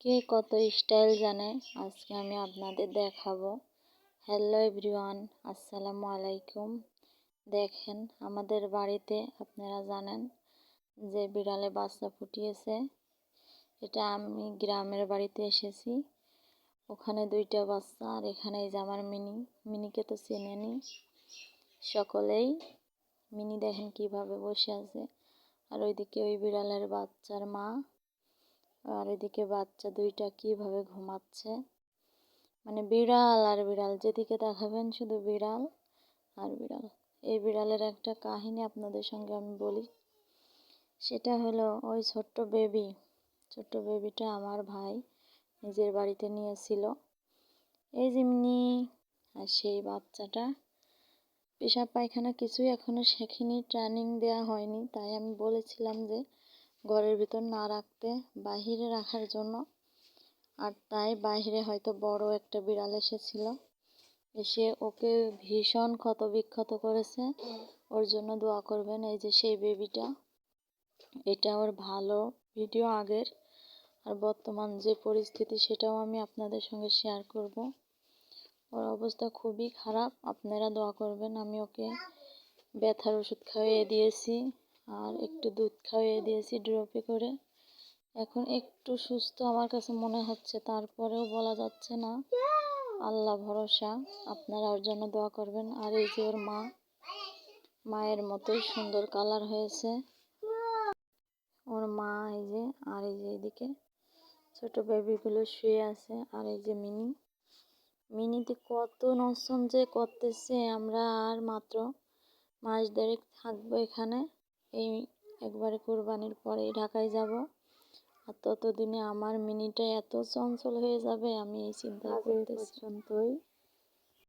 কে কত স্টাইল জানে আজকে আমি আপনাদের দেখাবো। হ্যালো এভরিওয়ান, আসসালামু আলাইকুম। দেখেন আমাদের বাড়িতে আপনারা জানেন যে বিড়ালে বাচ্চা ফুটিয়েছে। এটা আমি গ্রামের বাড়িতে এসেছি, ওখানে দুইটা বাচ্চা, আর এখানে এই যে আমার মিনিকে তো চেনেনি সকলেই। মিনি দেখেন কিভাবে বসে আছে, আর ওইদিকে ওই বিড়ালের বাচ্চার মা, আর এদিকে বাচ্চা দুইটা কিভাবে ঘুমাচ্ছে। মানে বিড়াল আর বিড়াল, যেদিকে দেখাবেন শুধু বিড়াল আর বিড়াল। এই বিড়ালের একটা কাহিনী আপনাদের সঙ্গে আমি বলি। সেটা হলো ওই ছোট্ট বেবিটা আমার ভাই নিজের বাড়িতে নিয়েছিল। এই যেমনি, আর সেই বাচ্চাটা পেশাব পায়খানা কিছুই এখনো শেখেনি, ট্রেনিং দেওয়া হয়নি। তাই আমি বলেছিলাম যে ঘরের ভিতর না রাখতে, বাহিরে রাখার জন্য। আর তাই বাইরে হয়তো বড় একটা বিড়াল এসেছিল, এসে ওকে ভীষণ ক্ষত বিক্ষত করেছে। ওর জন্য দোয়া করবেন। এই যে সেই বেবিটা, এটা ওর ভালো ভিডিও আগের, আর বর্তমান যে পরিস্থিতি সেটাও আমি আপনাদের সঙ্গে শেয়ার করব। ওর অবস্থা খুবই খারাপ, আপনারা দোয়া করবেন। আমি ওকে ব্যথার ওষুধ খাইয়ে দিয়েছি, আর একটু দুধ খাইয়ে দিয়েছি ড্রপে করে। এখন একটু সুস্থ আমার কাছে মনে হচ্ছে, তারপরেও বলা যাচ্ছে না, আল্লাহ ভরসা। আপনারা ওর জন্য দোয়া করবেন। আর এই যে ওর মায়ের মতোই সুন্দর কালার হয়েছে ওর মা। এই যে, আর এই যে এদিকে ছোট বেবিগুলো শুয়ে আছে। আর এই যে মিনিতে কত নষ্ট যে করতেছে। আমরা আর মাত্র মাস দেড়েক থাকবো এখানে, এই একবারে কোরবানির পরেই ঢাকায় যাব। আর ততদিনে আমার মিনিটা এত চঞ্চল হয়ে যাবে, আমি এই চিন্তা করতেছি।